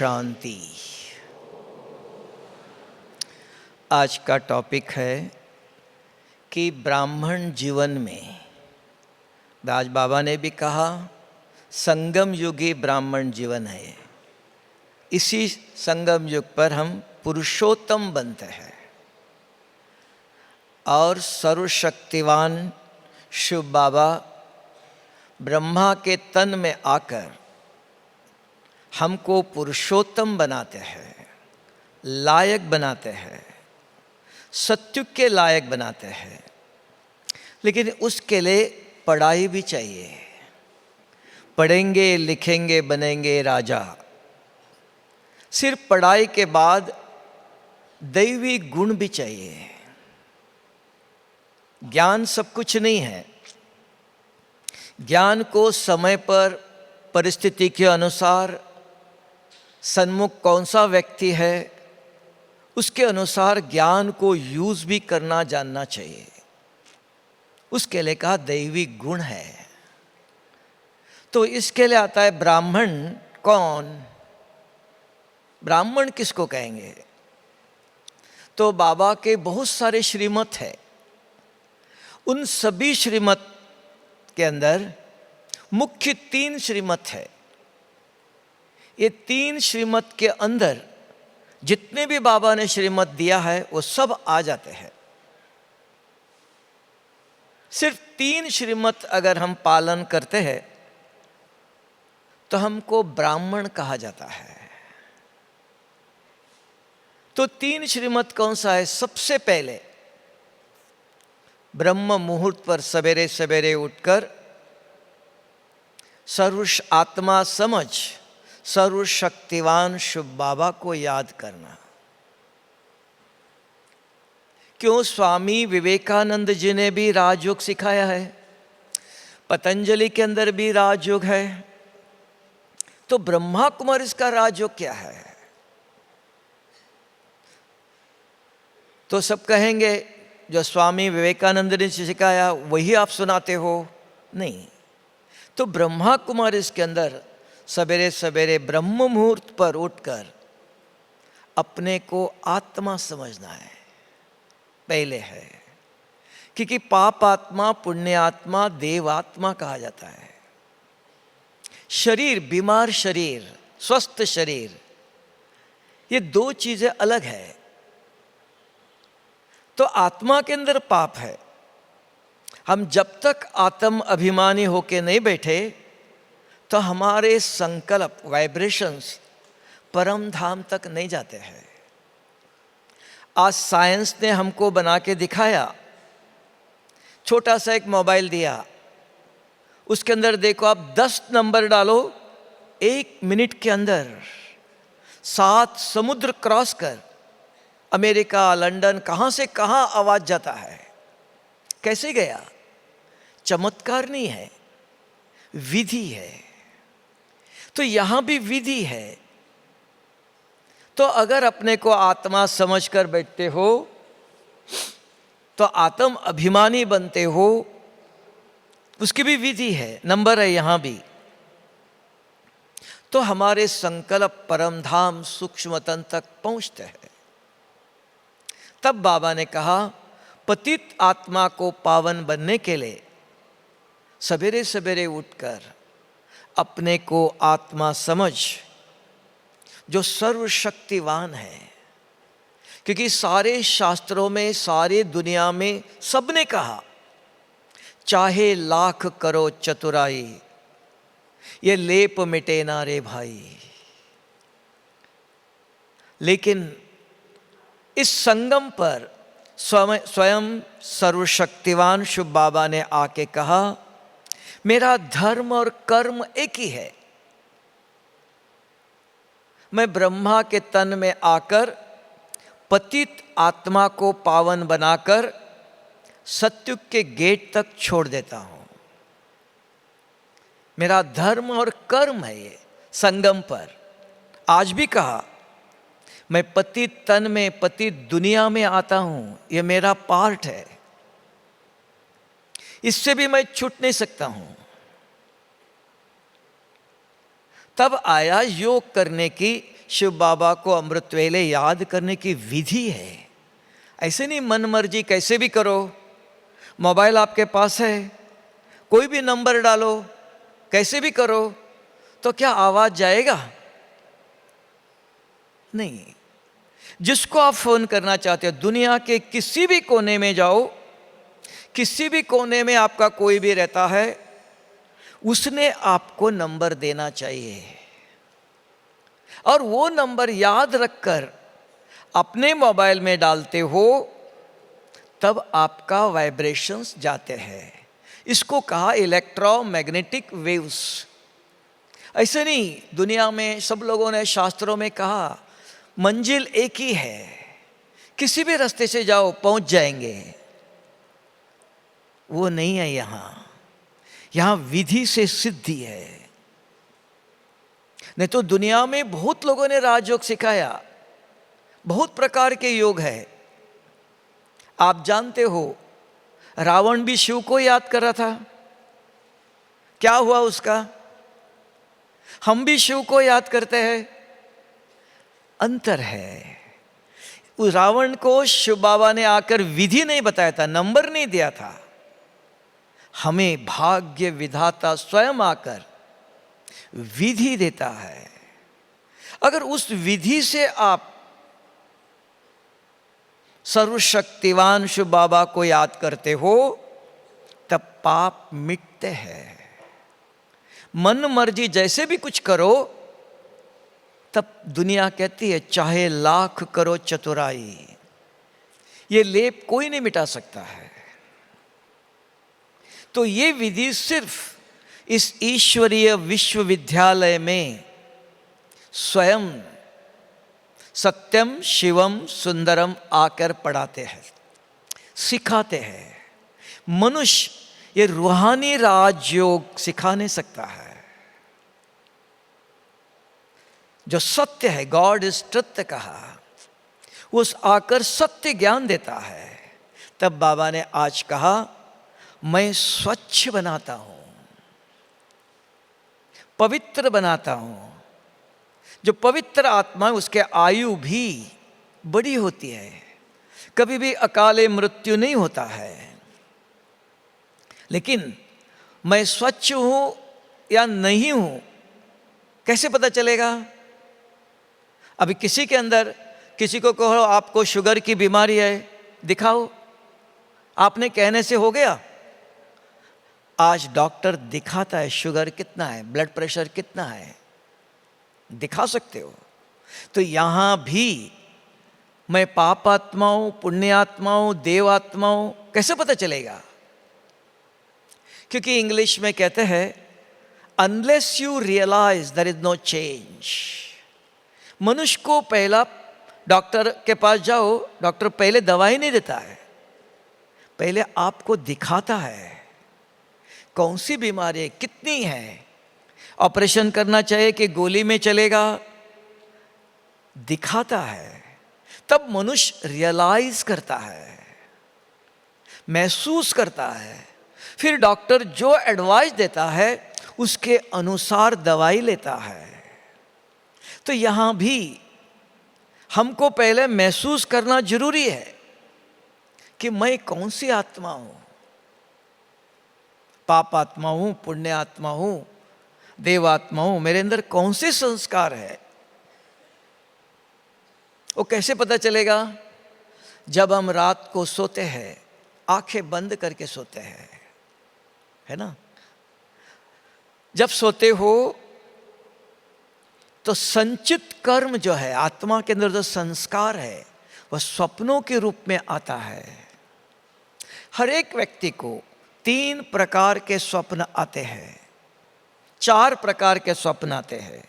शांति। आज का टॉपिक है कि ब्राह्मण जीवन में, दास बाबा ने भी कहा, संगम युगी ब्राह्मण जीवन है। इसी संगम युग पर हम पुरुषोत्तम बनते हैं और सर्वशक्तिवान शिव बाबा ब्रह्मा के तन में आकर हमको पुरुषोत्तम बनाते हैं, लायक बनाते हैं, सत्युग के लायक बनाते हैं। लेकिन उसके लिए पढ़ाई भी चाहिए। पढ़ेंगे, लिखेंगे, बनेंगे राजा। सिर्फ पढ़ाई के बाद दैवी गुण भी चाहिए। ज्ञान सब कुछ नहीं है। ज्ञान को समय पर, परिस्थिति के अनुसार, सन्मुख कौन सा व्यक्ति है उसके अनुसार ज्ञान को यूज भी करना जानना चाहिए। उसके लिए कहा दैवी गुण है। तो इसके लिए आता है ब्राह्मण कौन? ब्राह्मण किसको कहेंगे? तो बाबा के बहुत सारे श्रीमत है। उन सभी श्रीमत के अंदर मुख्य 3 श्रीमत है। ये 3 श्रीमत के अंदर जितने भी बाबा ने श्रीमत दिया है वो सब आ जाते हैं। सिर्फ 3 श्रीमत अगर हम पालन करते हैं तो हमको ब्राह्मण कहा जाता है। तो 3 श्रीमत कौन सा है? सबसे पहले ब्रह्म मुहूर्त पर सवेरे सवेरे उठकर सर्व आत्मा समझ सर्वशक्तिवान शिव बाबा को याद करना। क्यों? स्वामी विवेकानंद जी ने भी राजयोग सिखाया है, पतंजलि के अंदर भी राजयोग है। तो ब्रह्मा कुमारी इसका राजयोग क्या है? तो सब कहेंगे जो स्वामी विवेकानंद ने सिखाया वही आप सुनाते हो। नहीं। तो ब्रह्मा कुमारी इसके अंदर सवेरे सवेरे ब्रह्म मुहूर्त पर उठकर अपने को आत्मा समझना है, पहले है। क्योंकि पाप आत्मा, पुण्य आत्मा, देव आत्मा कहा जाता है। शरीर, बीमार शरीर, स्वस्थ शरीर, ये 2 चीजें अलग है। तो आत्मा के अंदर पाप है। हम जब तक आत्म अभिमानी होके नहीं बैठे तो हमारे संकल्प, वाइब्रेशंस परम धाम तक नहीं जाते हैं। आज साइंस ने हमको बना के दिखाया। छोटा सा एक मोबाइल दिया, उसके अंदर देखो आप 10 नंबर डालो, 1 मिनट के अंदर 7 समुद्र क्रॉस कर अमेरिका, लंदन, कहां से कहां आवाज जाता है। कैसे गया? चमत्कार नहीं है, विधि है। तो यहां भी विधि है। तो अगर अपने को आत्मा समझकर बैठते हो तो आत्म अभिमानी बनते हो, उसकी भी विधि है, नंबर है यहां भी। तो हमारे संकल्प परम धाम सूक्ष्म तन तक पहुंचते हैं। तब बाबा ने कहा पतित आत्मा को पावन बनने के लिए सवेरे सवेरे उठकर अपने को आत्मा समझ जो सर्वशक्तिवान है। क्योंकि सारे शास्त्रों में, सारे दुनिया में सबने कहा चाहे लाख करो चतुराई, ये लेप मिटे ना रे भाई। लेकिन इस संगम पर स्वयं सर्वशक्तिवान शिव बाबा ने आके कहा मेरा धर्म और कर्म एक ही है। मैं ब्रह्मा के तन में आकर पतित आत्मा को पावन बनाकर सत्युग के गेट तक छोड़ देता हूं। मेरा धर्म और कर्म है ये संगम पर। आज भी कहा मैं पतित तन में, पतित दुनिया में आता हूं, ये मेरा पार्ट है। इससे भी मैं छूट नहीं सकता हूं। तब आया योग करने की शिव बाबा को अमृत वेले याद करने की विधि है। ऐसे नहीं मन मर्जी कैसे भी करो। मोबाइल आपके पास है, कोई भी नंबर डालो, कैसे भी करो, तो क्या आवाज जाएगा? नहीं। जिसको आप फोन करना चाहते हो, दुनिया के किसी भी कोने में जाओ, किसी भी कोने में आपका कोई भी रहता है, उसने आपको नंबर देना चाहिए। और वो नंबर याद रखकर अपने मोबाइल में डालते हो, तब आपका वाइब्रेशंस जाते हैं। इसको कहा इलेक्ट्रोमैग्नेटिक वेव्स। ऐसे नहीं, दुनिया में सब लोगों ने शास्त्रों में कहा मंजिल एक ही है, किसी भी रास्ते से जाओ पहुंच जाएंगे। वो नहीं है यहां विधि से सिद्धि है। नहीं तो दुनिया में बहुत लोगों ने राजयोग सिखाया, बहुत प्रकार के योग है। आप जानते हो रावण भी शिव को याद कर रहा था, क्या हुआ उसका? हम भी शिव को याद करते हैं, अंतर है। उस रावण को शिव बाबा ने आकर विधि नहीं बताया था, नंबर नहीं दिया था। हमें भाग्य विधाता स्वयं आकर विधि देता है। अगर उस विधि से आप सर्वशक्तिवान शिव बाबा को याद करते हो, तब पाप मिटते हैं। मन मर्जी जैसे भी कुछ करो, तब दुनिया कहती है चाहे लाख करो चतुराई, ये लेप कोई नहीं मिटा सकता है। तो ये विधि सिर्फ इस ईश्वरीय विश्वविद्यालय में स्वयं सत्यम शिवम सुंदरम आकर पढ़ाते हैं, सिखाते हैं। मनुष्य ये रूहानी राजयोग सिखा नहीं सकता है। जो सत्य है, गॉड इज ट्रुथ कहा, उस आकर सत्य ज्ञान देता है। तब बाबा ने आज कहा मैं स्वच्छ बनाता हूं, पवित्र बनाता हूं। जो पवित्र आत्मा है उसके आयु भी बड़ी होती है, कभी भी अकाले मृत्यु नहीं होता है। लेकिन मैं स्वच्छ हूं या नहीं हूं कैसे पता चलेगा? अभी किसी के अंदर, किसी को कहो आपको शुगर की बीमारी है, दिखाओ, आपने कहने से हो गया? आज डॉक्टर दिखाता है शुगर कितना है, ब्लड प्रेशर कितना है, दिखा सकते हो। तो यहां भी मैं पापात्माओं, पुण्यात्माओं, देवात्माओं कैसे पता चलेगा? क्योंकि इंग्लिश में कहते हैं unless you realise there is no change. मनुष्य को पहला डॉक्टर के पास जाओ, डॉक्टर पहले दवाई नहीं देता है, पहले आपको दिखाता है कौन सी बीमारी कितनी है, ऑपरेशन करना चाहिए कि गोली में चलेगा, दिखाता है। तब मनुष्य रियलाइज करता है, महसूस करता है। फिर डॉक्टर जो एडवाइस देता है उसके अनुसार दवाई लेता है। तो यहां भी हमको पहले महसूस करना जरूरी है कि मैं कौन सी आत्मा हूं, पाप आत्मा हूं, पुण्य आत्मा हूं, देवात्मा हूं, मेरे अंदर कौन से संस्कार है। वो कैसे पता चलेगा? जब हम रात को सोते हैं, आंखें बंद करके सोते हैं, है ना? जब सोते हो तो संचित कर्म जो है, आत्मा के अंदर जो संस्कार है, वह स्वप्नों के रूप में आता है। हर एक व्यक्ति को 3 प्रकार के स्वप्न आते हैं, 4 प्रकार के स्वप्न आते हैं।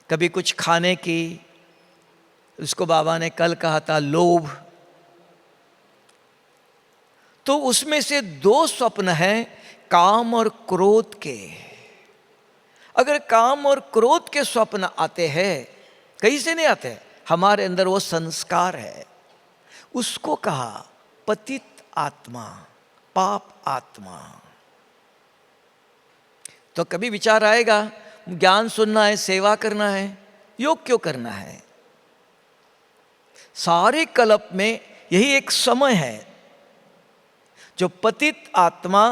कभी कुछ खाने की, उसको बाबा ने कल कहा था लोभ, तो उसमें से 2 स्वप्न हैं काम और क्रोध के। अगर काम और क्रोध के स्वप्न आते हैं, कहीं से नहीं आते, हमारे अंदर वो संस्कार है, उसको कहा पतित आत्मा, पाप आत्मा। तो कभी विचार आएगा ज्ञान सुनना है, सेवा करना है, योग क्यों करना है? सारे कल्प में यही एक समय है जो पतित आत्मा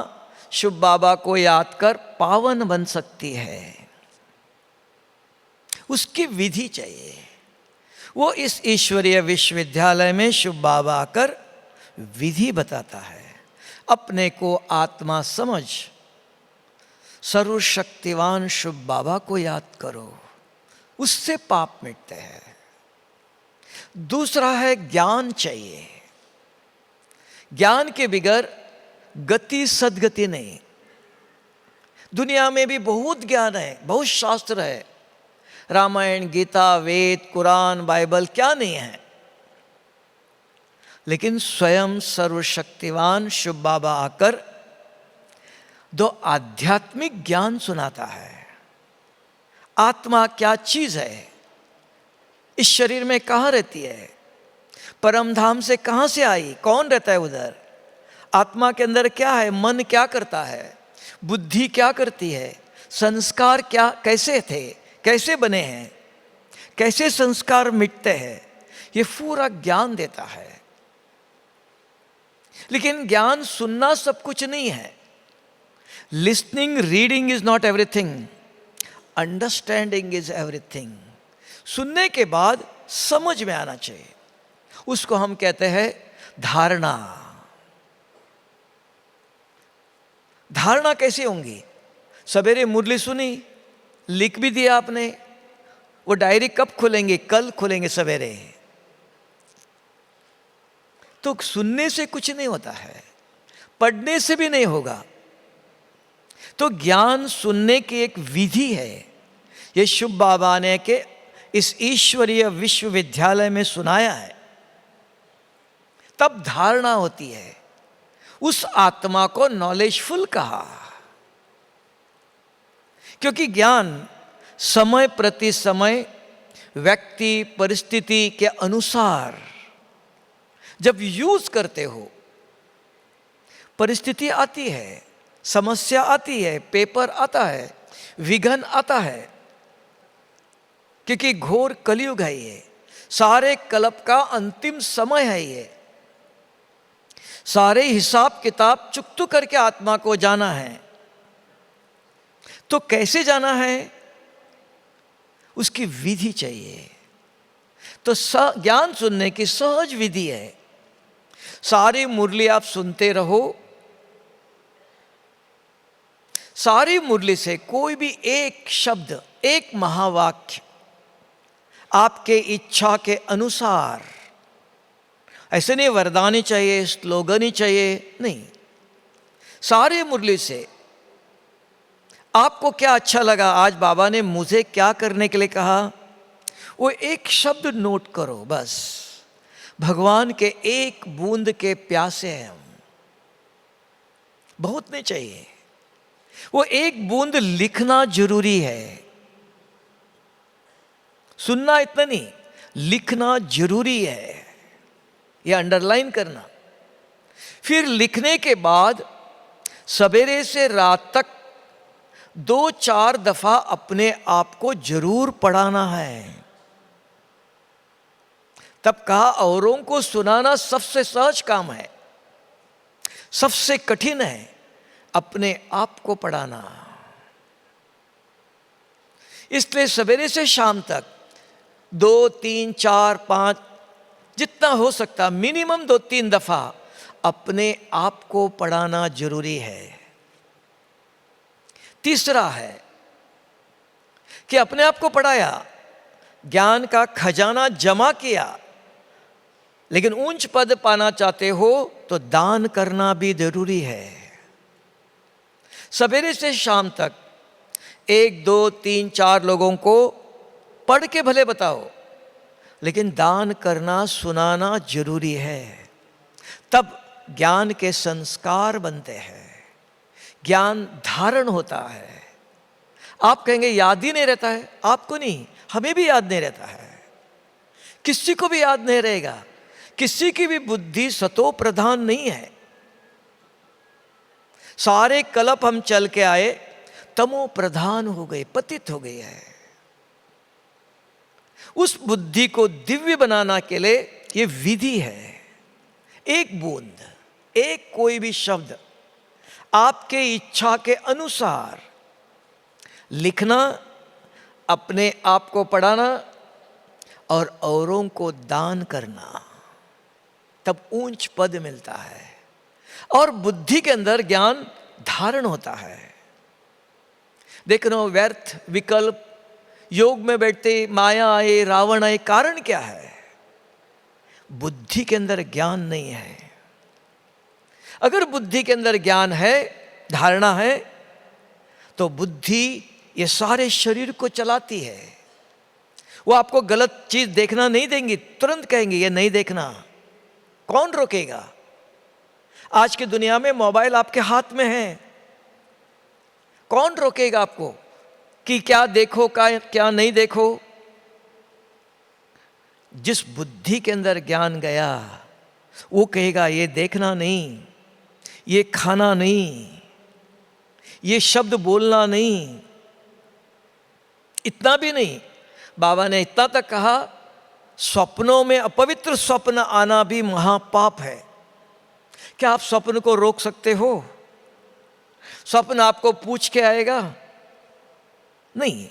शिव बाबा को याद कर पावन बन सकती है। उसकी विधि चाहिए। वो इस ईश्वरीय विश्वविद्यालय में शिव बाबा आकर विधि बताता है। अपने को आत्मा समझ सर्वशक्तिवान शिव बाबा को याद करो, उससे पाप मिटते हैं। दूसरा है ज्ञान चाहिए। ज्ञान के बिगर गति सदगति नहीं। दुनिया में भी बहुत ज्ञान है, बहुत शास्त्र है, रामायण, गीता, वेद, कुरान, बाइबल, क्या नहीं है। लेकिन स्वयं सर्वशक्तिवान शिव बाबा आकर दो आध्यात्मिक ज्ञान सुनाता है। आत्मा क्या चीज है, इस शरीर में कहाँ रहती है, परम धाम से कहाँ से आई, कौन रहता है उधर, आत्मा के अंदर क्या है, मन क्या करता है, बुद्धि क्या करती है, संस्कार क्या कैसे थे, कैसे बने हैं, कैसे संस्कार मिटते हैं, ये पूरा ज्ञान देता है। लेकिन ज्ञान सुनना सब कुछ नहीं है। Listening, reading is not everything, understanding is everything. सुनने के बाद समझ में आना चाहिए, उसको हम कहते हैं धारणा। धारणा कैसे होंगी? सवेरे मुरली सुनी, लिख भी दिया आपने, वो डायरी कब खुलेंगे? कल खुलेंगे सवेरे। तो सुनने से कुछ नहीं होता है, पढ़ने से भी नहीं होगा। तो ज्ञान सुनने की एक विधि है। ये शिव बाबा ने के इस ईश्वरीय विश्वविद्यालय में सुनाया है। तब धारणा होती है। उस आत्मा को नॉलेजफुल कहा, क्योंकि ज्ञान समय प्रति समय व्यक्ति परिस्थिति के अनुसार जब यूज करते हो, परिस्थिति आती है, समस्या आती है, पेपर आता है, विघ्न आता है, क्योंकि घोर कलयुग है ये, सारे कल्प का अंतिम समय है ये। सारे हिसाब किताब चुकतू करके आत्मा को जाना है। तो कैसे जाना है, उसकी विधि चाहिए। तो ज्ञान सुनने की सहज विधि है। सारी मुरली आप सुनते रहो, सारी मुरली से कोई भी एक शब्द, एक महावाक्य आपके इच्छा के अनुसार, ऐसे नहीं वरदान ही चाहिए, स्लोगन ही चाहिए, नहीं, सारे मुरली से आपको क्या अच्छा लगा, आज बाबा ने मुझे क्या करने के लिए कहा, वो एक शब्द नोट करो बस। भगवान के एक बूंद के प्यासे हैं हम, बहुत नहीं चाहिए। वो एक बूंद लिखना जरूरी है, सुनना इतना नहीं, लिखना जरूरी है, ये अंडरलाइन करना। फिर लिखने के बाद सवेरे से रात तक 2-4 दफा अपने आप को जरूर पढ़ाना है। तब कहा औरों को सुनाना सबसे सहज काम है, सबसे कठिन है अपने आप को पढ़ाना। इसलिए सवेरे से शाम तक 2, 3, 4, 5 जितना हो सकता मिनिमम 2-3 दफा अपने आप को पढ़ाना जरूरी है। तीसरा है कि अपने आप को पढ़ाया, ज्ञान का खजाना जमा किया, लेकिन ऊंच पद पाना चाहते हो तो दान करना भी जरूरी है। सवेरे से शाम तक 1, 2, 3, 4 लोगों को पढ़ के भले बताओ, लेकिन दान करना, सुनाना जरूरी है। तब ज्ञान के संस्कार बनते हैं, ज्ञान धारण होता है। आप कहेंगे याद ही नहीं रहता है, आपको नहीं, हमें भी याद नहीं रहता है, किसी को भी याद नहीं रहेगा। किसी की भी बुद्धि सतो प्रधान नहीं है। सारे कल्प हम चल के आए, तमो प्रधान हो गए, पतित हो गए है। उस बुद्धि को दिव्य बनाना के लिए ये विधि है। एक बूंद, एक कोई भी शब्द आपके इच्छा के अनुसार लिखना, अपने आप को पढ़ाना और औरों को दान करना, तब ऊंच पद मिलता है और बुद्धि के अंदर ज्ञान धारण होता है। देखना, व्यर्थ विकल्प, योग में बैठते माया आए, रावण आए, कारण क्या है? बुद्धि के अंदर ज्ञान नहीं है। अगर बुद्धि के अंदर ज्ञान है, धारणा है, तो बुद्धि ये सारे शरीर को चलाती है। वो आपको गलत चीज देखना नहीं देंगी, तुरंत कहेंगे ये नहीं देखना। कौन रोकेगा? आज की दुनिया में मोबाइल आपके हाथ में है, कौन रोकेगा आपको कि क्या देखो क्या नहीं देखो? जिस बुद्धि के अंदर ज्ञान गया वो कहेगा ये देखना नहीं, ये खाना नहीं, ये शब्द बोलना नहीं। इतना भी नहीं, बाबा ने इतना तक कहा, स्वप्नों में अपवित्र स्वप्न आना भी महापाप है। क्या आप स्वप्न को रोक सकते हो? स्वप्न आपको पूछ के आएगा? नहीं।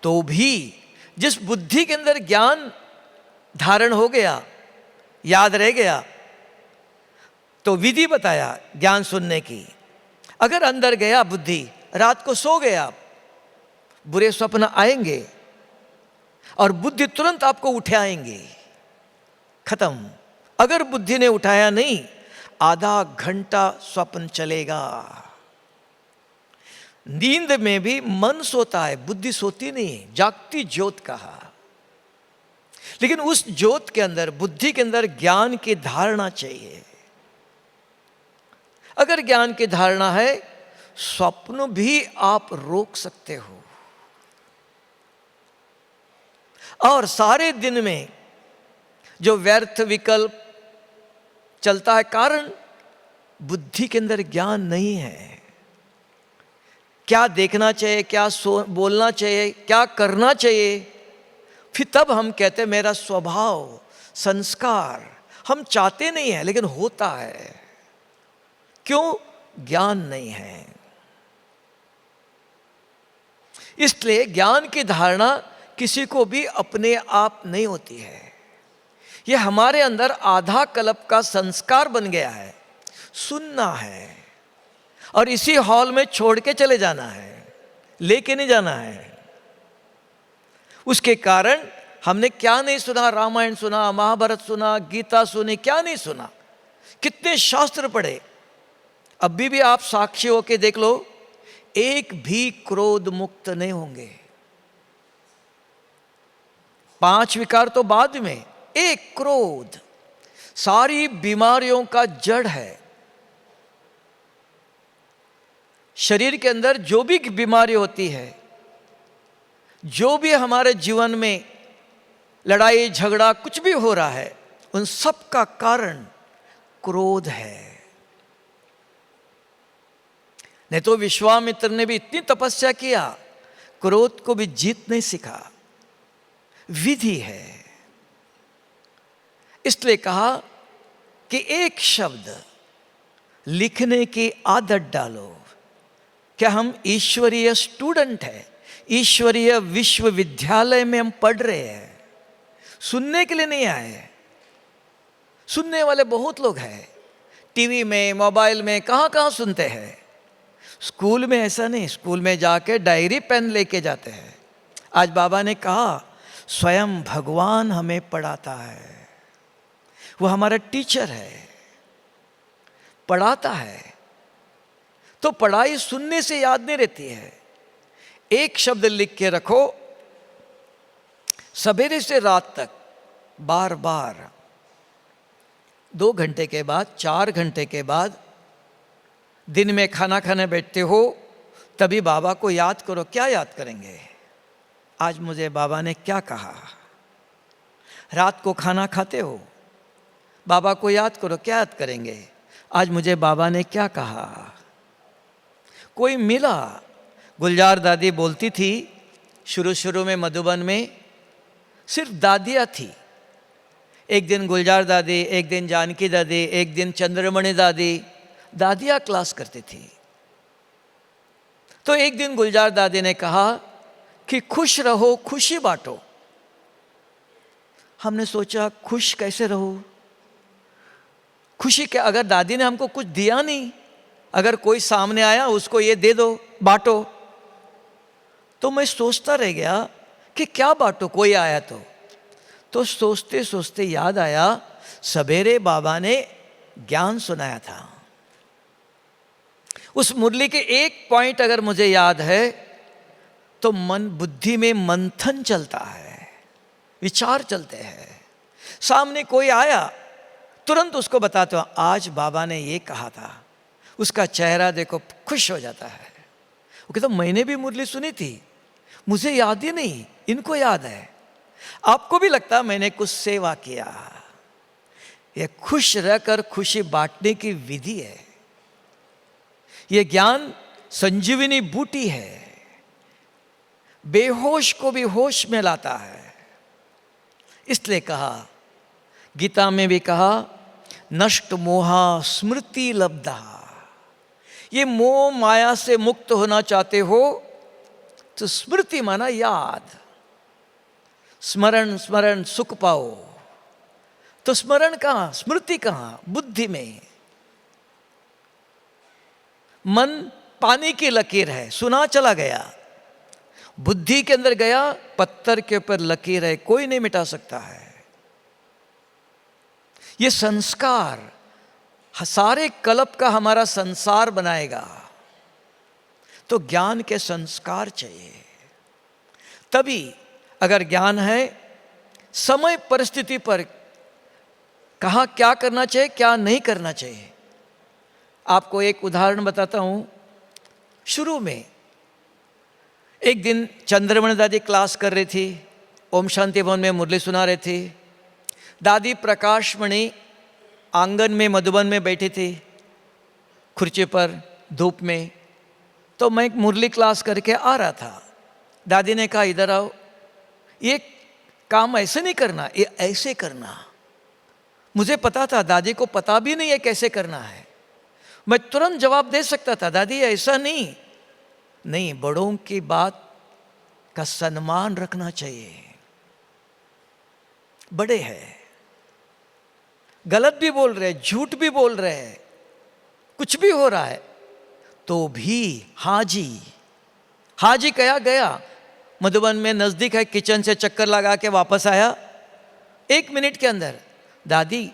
तो भी जिस बुद्धि के अंदर ज्ञान धारण हो गया, याद रह गया, तो विधि बताया ज्ञान सुनने की। अगर अंदर गया बुद्धि, रात को सो गया, बुरे स्वप्न आएंगे और बुद्धि तुरंत आपको उठाएंगे, खत्म। अगर बुद्धि ने उठाया नहीं, आधा घंटा स्वप्न चलेगा। नींद में भी मन सोता है, बुद्धि सोती नहीं, जागती ज्योत कहा। लेकिन उस ज्योत के अंदर, बुद्धि के अंदर ज्ञान की धारणा चाहिए। अगर ज्ञान की धारणा है, स्वप्न भी आप रोक सकते हो। और सारे दिन में जो व्यर्थ विकल्प चलता है, कारण बुद्धि के अंदर ज्ञान नहीं है। क्या देखना चाहिए, क्या बोलना चाहिए, क्या करना चाहिए, फिर तब हम कहते हैं मेरा स्वभाव, संस्कार। हम चाहते नहीं है लेकिन होता है। क्यों? ज्ञान नहीं है। इसलिए ज्ञान की धारणा किसी को भी अपने आप नहीं होती है। यह हमारे अंदर आधा कल्प का संस्कार बन गया है। सुनना है और इसी हॉल में छोड़ के चले जाना है, लेके नहीं जाना है। उसके कारण हमने क्या नहीं सुना? रामायण सुना, महाभारत सुना, गीता सुनी, क्या नहीं सुना? कितने शास्त्र पढ़े, अभी भी आप साक्षी होके देख लो, एक भी क्रोध मुक्त नहीं होंगे। 5 विकार तो बाद में, एक क्रोध सारी बीमारियों का जड़ है। शरीर के अंदर जो भी बीमारी होती है, जो भी हमारे जीवन में लड़ाई झगड़ा कुछ भी हो रहा है, उन सब का कारण क्रोध है। नहीं तो विश्वामित्र ने भी इतनी तपस्या किया, क्रोध को भी जीत नहीं सीखा। विधि है। इसलिए कहा कि एक शब्द लिखने की आदत डालो। क्या हम ईश्वरीय स्टूडेंट हैं? ईश्वरीय विश्वविद्यालय में हम पढ़ रहे हैं, सुनने के लिए नहीं आए। सुनने वाले बहुत लोग हैं, टीवी में, मोबाइल में, कहाँ कहाँ सुनते हैं। स्कूल में ऐसा नहीं, स्कूल में जाके डायरी पेन लेके जाते हैं। आज बाबा ने कहा स्वयं भगवान हमें पढ़ाता है, वो हमारा टीचर है, पढ़ाता है। तो पढ़ाई सुनने से याद नहीं रहती है। एक शब्द लिख के रखो, सवेरे से रात तक बार बार, 2 घंटे के बाद, 4 घंटे के बाद, दिन में खाना खाने बैठते हो तभी बाबा को याद करो। क्या याद करेंगे? आज मुझे बाबा ने क्या कहा। रात को खाना खाते हो, बाबा को याद करो, क्या याद करेंगे? आज मुझे बाबा ने क्या कहा। कोई मिला, गुलजार दादी बोलती थी शुरू शुरू में मधुबन में, सिर्फ दादियाँ थी। एक दिन गुलजार दादी, एक दिन जानकी दादी, एक दिन चंद्रमणि दादी, दादियाँ क्लास करती थी। तो एक दिन गुलजार दादी ने कहा कि खुश रहो, खुशी बांटो। हमने सोचा खुश कैसे रहो, खुशी क्या? अगर दादी ने हमको कुछ दिया नहीं, अगर कोई सामने आया उसको ये दे दो, बांटो। तो मैं सोचता रह गया कि क्या बांटो, कोई आया तो सोचते सोचते याद आया सवेरे बाबा ने ज्ञान सुनाया था। उस मुरली के एक पॉइंट अगर मुझे याद है तो मन बुद्धि में मंथन चलता है, विचार चलते हैं। सामने कोई आया तुरंत उसको बताते हो आज बाबा ने ये कहा था, उसका चेहरा देखो खुश हो जाता है। वो कहता मैंने भी मुरली सुनी थी, मुझे याद ही नहीं, इनको याद है। आपको भी लगता मैंने कुछ सेवा किया। ये खुश रहकर खुशी बांटने की विधि है। ये ज्ञान संजीवनी बूटी है, बेहोश को भी होश में लाता है। इसलिए कहा, गीता में भी कहा नष्ट मोहा स्मृति लब्धा। ये मोह माया से मुक्त होना चाहते हो तो स्मृति माना याद, स्मरण स्मरण सुख पाओ। तो स्मरण कहाँ, स्मृति कहाँ? बुद्धि में। मन पानी की लकीर है, सुना चला गया, बुद्धि के अंदर गया, पत्थर के ऊपर लकीर है, कोई नहीं मिटा सकता है। ये संस्कार सारे कल्प का हमारा संसार बनाएगा। तो ज्ञान के संस्कार चाहिए, तभी अगर ज्ञान है, समय परिस्थिति पर कहाँ क्या करना चाहिए, क्या नहीं करना चाहिए। आपको एक उदाहरण बताता हूँ। शुरू में एक दिन चंद्रमणि दादी क्लास कर रही थी, ओम शांति भवन में मुरली सुना रही थी। दादी प्रकाशमणि आंगन में मधुबन में बैठी थी, खुर्ची पर धूप में। तो मैं एक मुरली क्लास करके आ रहा था। दादी ने कहा इधर आओ, ये काम ऐसे नहीं करना, ये ऐसे करना। मुझे पता था, दादी को पता भी नहीं है कैसे करना है। मैं तुरंत जवाब दे सकता था, दादी ऐसा नहीं। नहीं, बड़ों की बात का सम्मान रखना चाहिए। बड़े हैं, गलत भी बोल रहे, झूठ भी बोल रहे, कुछ भी हो रहा है, तो भी हाजी कया गया। मधुबन में नजदीक है, किचन से चक्कर लगा के वापस आया 1 मिनट के अंदर। दादी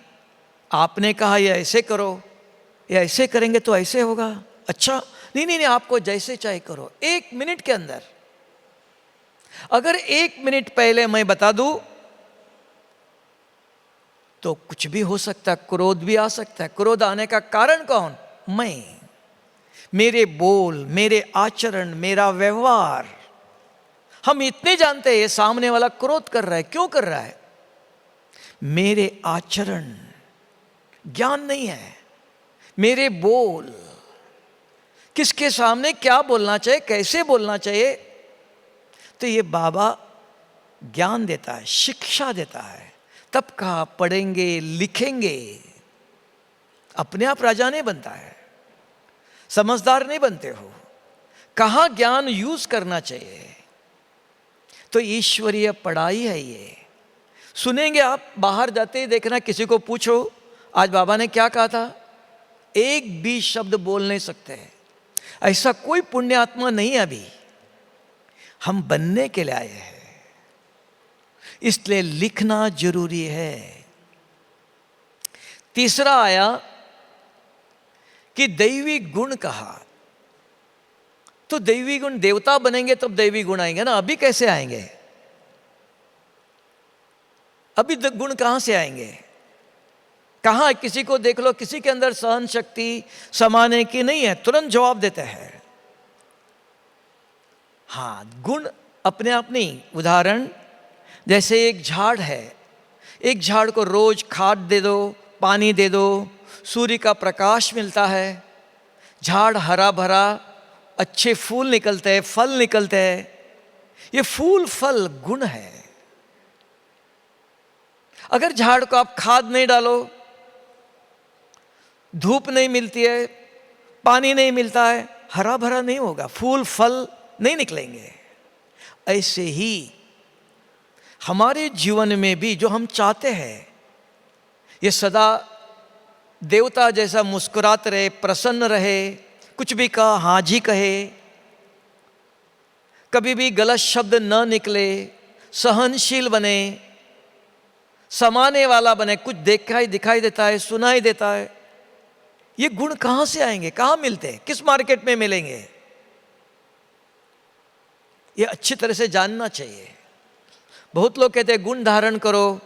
आपने कहा ये ऐसे करो, ये ऐसे करेंगे तो ऐसे होगा। अच्छा, नहीं, आपको जैसे चाहे करो। 1 मिनट के अंदर। अगर 1 मिनट पहले मैं बता दूं तो कुछ भी हो सकता है, क्रोध भी आ सकता है। क्रोध आने का कारण कौन? मैं, मेरे बोल, मेरे आचरण, मेरा व्यवहार। हम इतने जानते हैं ये सामने वाला क्रोध कर रहा है, क्यों कर रहा है? मेरे आचरण, ज्ञान नहीं है। मेरे बोल, किसके सामने क्या बोलना चाहिए, कैसे बोलना चाहिए। तो ये बाबा ज्ञान देता है, शिक्षा देता है। तब कहा पढ़ेंगे लिखेंगे, अपने आप राजा नहीं बनता है, समझदार नहीं बनते हो। कहाँ ज्ञान यूज करना चाहिए। तो ईश्वरीय पढ़ाई है ये। सुनेंगे आप, बाहर जाते ही देखना, किसी को पूछो आज बाबा ने क्या कहा था, एक भी शब्द बोल नहीं सकते। ऐसा कोई पुण्यात्मा नहीं है। अभी हम बनने के लिए आए हैं, इसलिए लिखना जरूरी है। तीसरा आया कि दैवी गुण कहा। तो दैवी गुण, देवता बनेंगे तब दैवी गुण आएंगे ना, अभी कैसे आएंगे? अभी गुण कहां से आएंगे? कहां? किसी को देख लो, किसी के अंदर सहन शक्ति समाने की नहीं है, तुरंत जवाब देते हैं। हाँ, गुण अपने आप नहीं। उदाहरण, जैसे एक झाड़ है, एक झाड़ को रोज खाद दे दो, पानी दे दो, सूर्य का प्रकाश मिलता है, झाड़ हरा भरा, अच्छे फूल निकलते हैं, फल निकलते हैं। ये फूल फल गुण है। अगर झाड़ को आप खाद नहीं डालो, धूप नहीं मिलती है, पानी नहीं मिलता है, हरा भरा नहीं होगा, फूल फल नहीं निकलेंगे। ऐसे ही हमारे जीवन में भी जो हम चाहते हैं, ये सदा देवता जैसा मुस्कुराते रहे, प्रसन्न रहे, कुछ भी कहा हाँ जी कहे, कभी भी गलत शब्द न निकले, सहनशील बने, समाने वाला बने, कुछ दिखाई देता है, सुनाई देता है, ये गुण कहां से आएंगे, कहां मिलते हैं, किस मार्केट में मिलेंगे? ये अच्छी तरह से जानना चाहिए। बहुत लोग कहते हैं गुण धारण करो।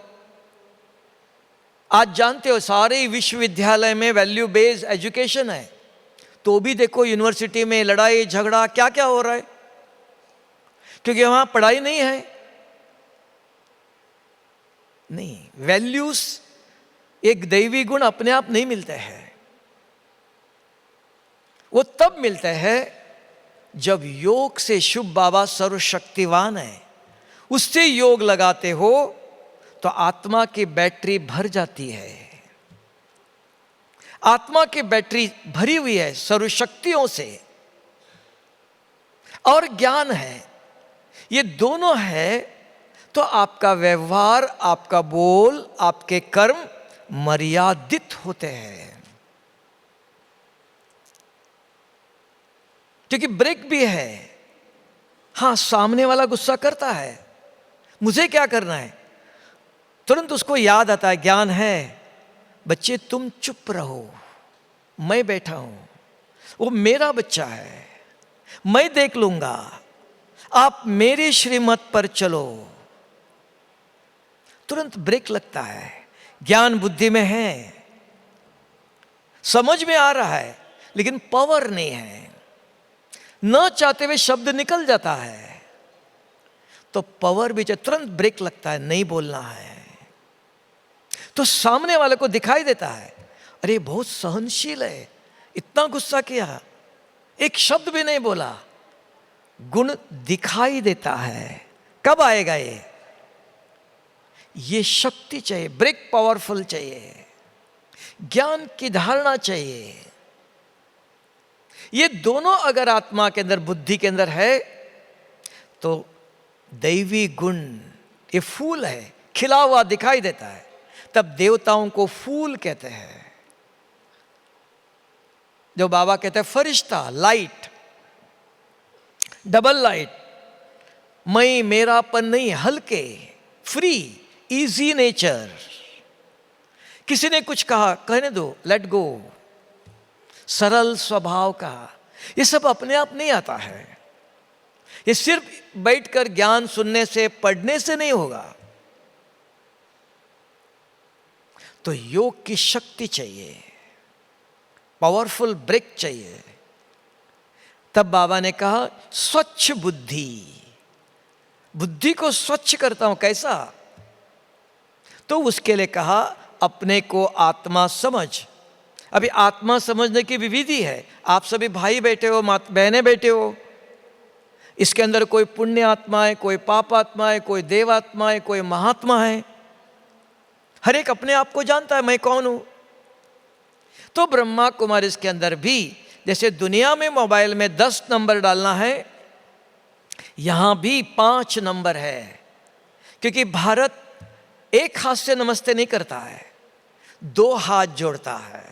आज जानते हो सारे विश्वविद्यालय में वैल्यू बेस्ड एजुकेशन है, तो भी देखो यूनिवर्सिटी में लड़ाई झगड़ा क्या क्या हो रहा है, क्योंकि वहां पढ़ाई नहीं है। नहीं, वैल्यूज एक दैवी गुण अपने आप नहीं मिलते हैं, वो तब मिलते हैं जब योग से, शुभ बाबा सर्वशक्तिवान है, उससे योग लगाते हो तो आत्मा की बैटरी भर जाती है। आत्मा की बैटरी भरी हुई है सर्वशक्तियों से, और ज्ञान है, ये दोनों है तो आपका व्यवहार, आपका बोल, आपके कर्म मर्यादित होते हैं। क्योंकि ब्रेक भी है। हां, सामने वाला गुस्सा करता है, मुझे क्या करना है, तुरंत उसको याद आता है, ज्ञान है, बच्चे तुम चुप रहो, मैं बैठा हूं, वो मेरा बच्चा है, मैं देख लूंगा, आप मेरी श्रीमत पर चलो। तुरंत ब्रेक लगता है। ज्ञान बुद्धि में है, समझ में आ रहा है, लेकिन पावर नहीं है, न चाहते हुए शब्द निकल जाता है, तो पावर भी तुरंत ब्रेक लगता है, नहीं बोलना है। तो सामने वाले को दिखाई देता है, अरे बहुत सहनशील है, इतना गुस्सा किया, एक शब्द भी नहीं बोला, गुण दिखाई देता है। कब आएगा ये शक्ति चाहिए, ब्रेक पावरफुल चाहिए, ज्ञान की धारणा चाहिए। ये दोनों अगर आत्मा के अंदर, बुद्धि के अंदर है, तो दैवी गुण, ये फूल है, खिला हुआ दिखाई देता है, तब देवताओं को फूल कहते हैं। जो बाबा कहते हैं फरिश्ता, लाइट, डबल लाइट, मैं मेरापन नहीं, हल्के, फ्री, इजी नेचर। किसी ने कुछ कहा, कहने दो, लेट गो, सरल स्वभाव का। ये सब अपने आप नहीं आता है, ये सिर्फ बैठकर ज्ञान सुनने से, पढ़ने से नहीं होगा। तो योग की शक्ति चाहिए, पावरफुल ब्रेक चाहिए। तब बाबा ने कहा स्वच्छ बुद्धि, बुद्धि को स्वच्छ करता हूं, कैसा? तो उसके लिए कहा अपने को आत्मा समझ। अभी आत्मा समझने की विधि है। आप सभी भाई बैठे हो, बहनें बैठे हो, इसके अंदर कोई पुण्य आत्मा है, कोई पाप आत्मा है, कोई देव आत्मा है, कोई महात्मा है। हर एक अपने आप को जानता है, मैं कौन हूं। तो ब्रह्मा कुमारी इसके अंदर भी, जैसे दुनिया में मोबाइल में 10 नंबर डालना है, यहां भी 5 नंबर है। क्योंकि भारत एक हाथ से नमस्ते नहीं करता है, 2 हाथ जोड़ता है।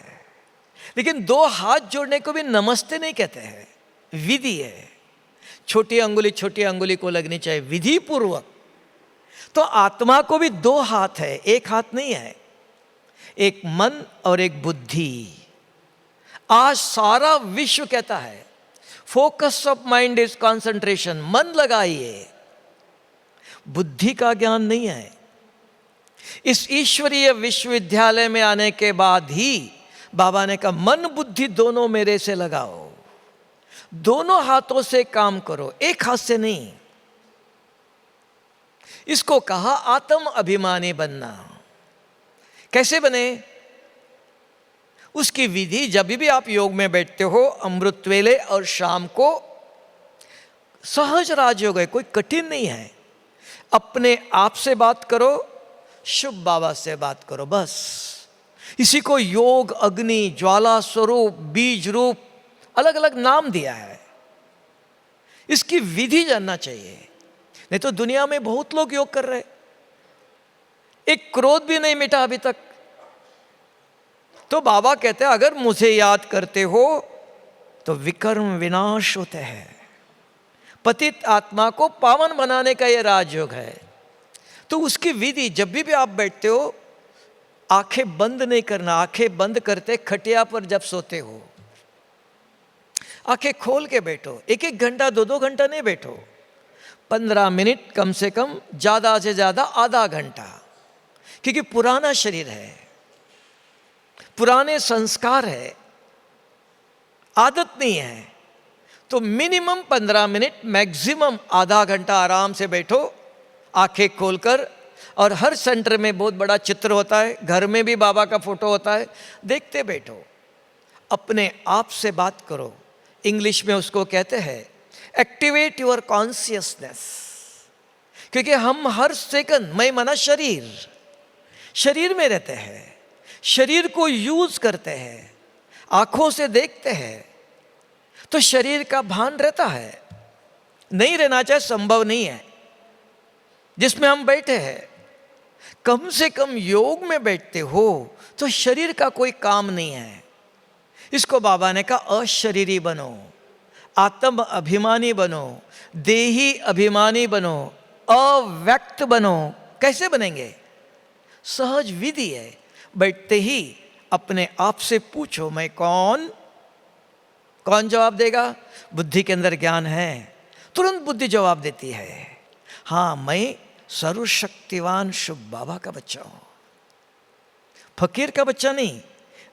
लेकिन 2 हाथ जोड़ने को भी नमस्ते नहीं कहते हैं, विधि है। छोटी अंगुली को लगनी चाहिए विधि पूर्वक। तो आत्मा को भी 2 हाथ है, एक हाथ नहीं है, एक मन और एक बुद्धि। आज सारा विश्व कहता है focus of mind is concentration, मन लगाइए, बुद्धि का ज्ञान नहीं है। इस ईश्वरीय विश्वविद्यालय में आने के बाद ही बाबा ने कहा मन बुद्धि दोनों मेरे से लगाओ, दोनों हाथों से काम करो, एक हाथ से नहीं। इसको कहा आत्म अभिमानी बनना। कैसे बने? उसकी विधि, जब भी आप योग में बैठते हो, अमृत वेले और शाम को सहज राजयोग है, कोई कठिन नहीं है। अपने आप से बात करो, शुभ बाबा से बात करो, बस। इसी को योग अग्नि, ज्वाला स्वरूप, बीज रूप, अलग अलग नाम दिया है। इसकी विधि जानना चाहिए। नहीं तो दुनिया में बहुत लोग योग कर रहे, एक क्रोध भी नहीं मिटा अभी तक। तो बाबा कहते हैं अगर मुझे याद करते हो तो विकर्म विनाश होते हैं। पतित आत्मा को पावन बनाने का यह राजयोग है। तो उसकी विधि, जब भी आप बैठते हो आंखें बंद नहीं करना। आंखें बंद करते खटिया पर जब सोते हो, आंखें खोल के बैठो। एक एक घंटा, दो दो घंटा नहीं बैठो, 15 मिनट कम से कम, ज्यादा से ज्यादा आधा घंटा। क्योंकि पुराना शरीर है, पुराने संस्कार है, आदत नहीं है। तो मिनिमम 15 मिनट, मैक्सिमम आधा घंटा आराम से बैठो आंखें खोलकर। और हर सेंटर में बहुत बड़ा चित्र होता है, घर में भी बाबा का फोटो होता है, देखते बैठो। अपने आप से बात करो। इंग्लिश में उसको कहते हैं एक्टिवेट योर कॉन्शियसनेस। क्योंकि हम हर सेकंड, मैं माना शरीर में रहते हैं, शरीर को यूज करते हैं, आंखों से देखते हैं, तो शरीर का भान रहता है। नहीं रहना चाहिए, संभव नहीं है। जिसमें हम बैठे हैं, कम से कम योग में बैठते हो तो शरीर का कोई काम नहीं है। इसको बाबा ने कहा अशरीरी बनो, आत्म अभिमानी बनो, देही अभिमानी बनो, अव्यक्त बनो। कैसे बनेंगे? सहज विधि है। बैठते ही अपने आप से पूछो मैं कौन। कौन जवाब देगा? बुद्धि के अंदर ज्ञान है, तुरंत बुद्धि जवाब देती है, हाँ मैं सर्वशक्तिवान शुभ बाबा का बच्चा हूं। फकीर का बच्चा नहीं,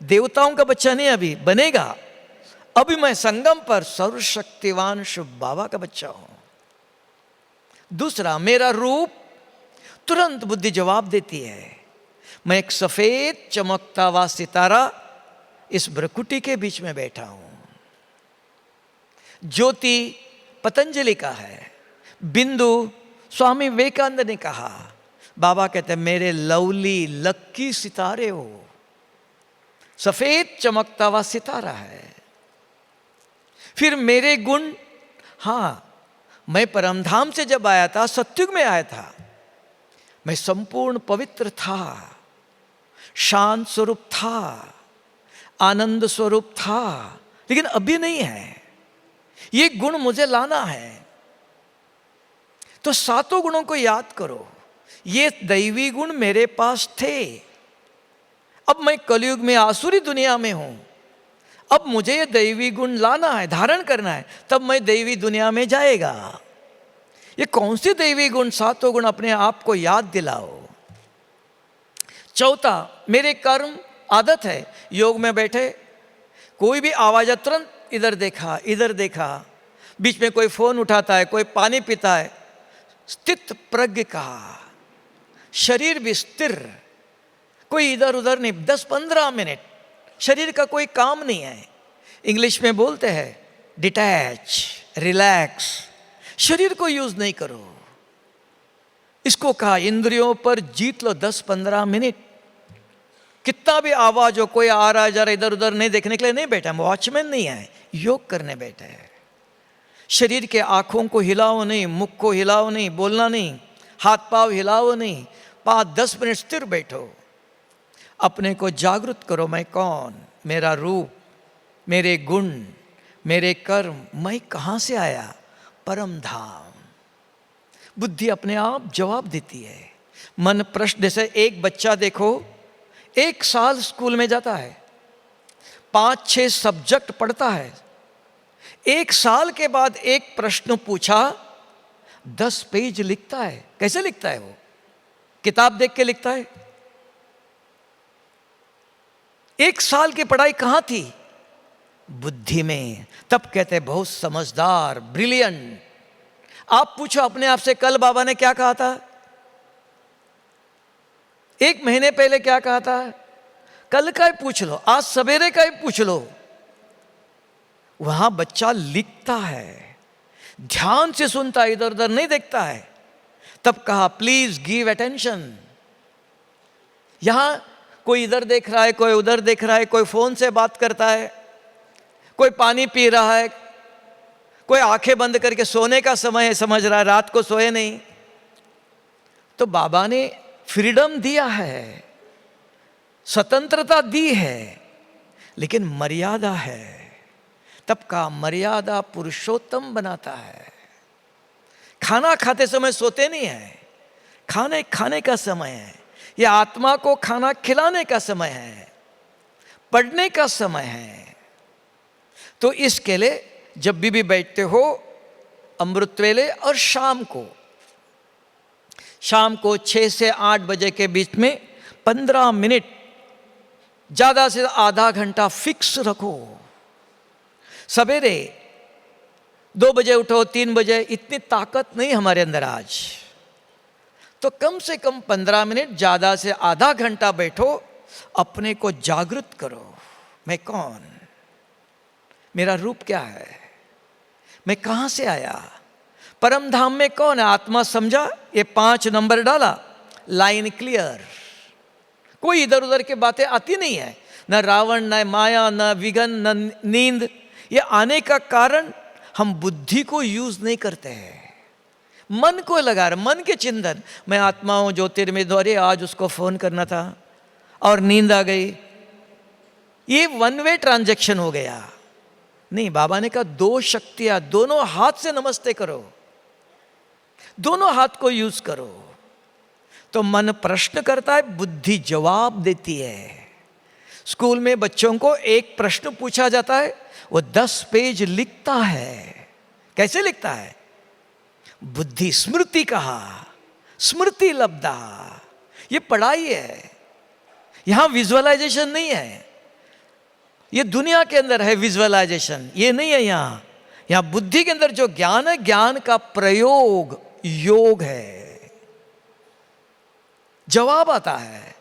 देवताओं का बच्चा नहीं, अभी बनेगा। अभी मैं संगम पर सर्वशक्तिवान शुभ बाबा का बच्चा हूं। दूसरा, मेरा रूप, तुरंत बुद्धि जवाब देती है, मैं एक सफेद चमकता हुआ सितारा इस भ्रकुटी के बीच में बैठा हूं। ज्योति पतंजलि का है, बिंदु स्वामी विवेकानंद ने कहा। बाबा कहते हैं मेरे लवली लक्की सितारे हो। सफेद चमकता हुआ सितारा है। फिर मेरे गुण, हाँ मैं परमधाम से जब आया था, सत्युग में आया था, मैं संपूर्ण पवित्र था, शांत स्वरूप था, आनंद स्वरूप था, लेकिन अभी नहीं है। ये गुण मुझे लाना है। तो सातों गुणों को याद करो। ये दैवी गुण मेरे पास थे। अब मैं कलयुग में आसुरी दुनिया में हूं। अब मुझे ये दैवी गुण लाना है, धारण करना है, तब मैं दैवी दुनिया में जाएगा। ये कौन सी दैवी गुण? सातों गुण अपने आप को याद दिलाओ। चौथा, मेरे कर्म, आदत है योग में बैठे कोई भी आवाज, तुरंत इधर देखा, इधर देखा, बीच में कोई फोन उठाता है, कोई पानी पीता है। स्थित प्रज्ञ कहा, शरीर भी स्थिर, कोई इधर उधर नहीं। 10-15 मिनट शरीर का कोई काम नहीं है। इंग्लिश में बोलते हैं डिटैच, रिलैक्स। शरीर को यूज नहीं करो। इसको कहा इंद्रियों पर जीत लो 10-15 मिनट। कितना भी आवाज हो, कोई आ रहा है जा रहा, इधर उधर नहीं देखने के लिए नहीं बैठा, वॉचमैन नहीं है, योग करने बैठे हैं। शरीर के आंखों को हिलाओ नहीं, मुख को हिलाओ नहीं, बोलना नहीं, हाथ पांव हिलाओ नहीं। 5-10 मिनट स्थिर बैठो। अपने को जागृत करो, मैं कौन, मेरा रूप, मेरे गुण, मेरे कर्म, मैं कहां से आया? परम धाम। बुद्धि अपने आप जवाब देती है। मन प्रश्न, जैसे एक बच्चा देखो 1 साल स्कूल में जाता है, 5-6 सब्जेक्ट पढ़ता है। 1 साल के बाद एक प्रश्न पूछा, 10 पेज लिखता है। कैसे लिखता है वो? किताब देख के लिखता है। 1 साल की पढ़ाई कहां थी? बुद्धि में। तब कहते हैं बहुत समझदार, ब्रिलियंट। आप पूछो अपने आप से, कल बाबा ने क्या कहा था? 1 महीने पहले क्या कहा था? कल का ही पूछ लो, आज सवेरे का ही पूछ लो। वहां बच्चा लिखता है, ध्यान से सुनता है, इधर उधर नहीं देखता है। तब कहा प्लीज गिव अटेंशन। यहाँ कोई इधर देख रहा है, कोई उधर देख रहा है, कोई फोन से बात करता है, कोई पानी पी रहा है, कोई आंखें बंद करके सोने का समय है समझ रहा है, रात को सोए नहीं। तो बाबा ने फ्रीडम दिया है, स्वतंत्रता दी है, लेकिन मर्यादा है। तब का मर्यादा पुरुषोत्तम बनाता है। खाना खाते समय सोते नहीं है, खाने खाने का समय है। यह आत्मा को खाना खिलाने का समय है, पढ़ने का समय है। तो इसके लिए जब भी बैठते हो अमृत वेले और शाम को 6 से 8 बजे के बीच में 15 मिनट, ज़्यादा से आधा घंटा फिक्स रखो। सवेरे 2 बजे उठो, 3 बजे, इतनी ताकत नहीं हमारे अंदर आज। तो कम से कम 15 मिनट, ज़्यादा से आधा घंटा बैठो, अपने को जागृत करो। मैं कौन, मेरा रूप क्या है, मैं कहाँ से आया, परम धाम में कौन है, आत्मा समझा। ये 5 नंबर डाला, लाइन क्लियर। कोई इधर उधर की बातें आती नहीं है, न रावण, न माया, न विघन, न नींद। ये आने का कारण हम बुद्धि को यूज नहीं करते हैं, मन को लगा रहे, मन के चिंतन। मैं आत्मा हूं, ज्योतिर्मय द्वारे आज उसको फोन करना था और नींद आ गई। ये 1 वे ट्रांजैक्शन हो गया। नहीं, बाबा ने कहा 2 शक्तियां, दोनों हाथ से नमस्ते करो, दोनों हाथ को यूज करो। तो मन प्रश्न करता है, बुद्धि जवाब देती है। स्कूल में बच्चों को एक प्रश्न पूछा जाता है, वो 10 पेज लिखता है। कैसे लिखता है? बुद्धि स्मृति कहा, स्मृति लब्धा। ये पढ़ाई है, यहां विजुअलाइजेशन नहीं है। ये दुनिया के अंदर है विजुअलाइजेशन, ये नहीं है यहां। यहां बुद्धि के अंदर जो ज्ञान है, ज्ञान का प्रयोग योग है। जवाब आता है।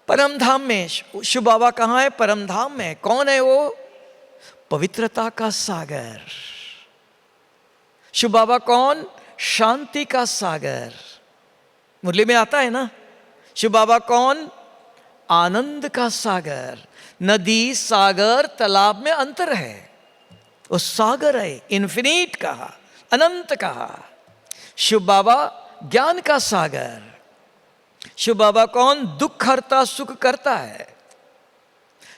परम धाम में शिव बाबा कहाँ है? परम धाम में। कौन है वो? पवित्रता का सागर। शिव बाबा कौन? शांति का सागर। मुरली में आता है ना। शिव बाबा कौन? आनंद का सागर। नदी, सागर, तालाब में अंतर है। वो सागर है, इन्फिनिट कहा, अनंत कहा। शिव बाबा ज्ञान का सागर। शिव बाबा कौन? दुख हरता, सुख करता है।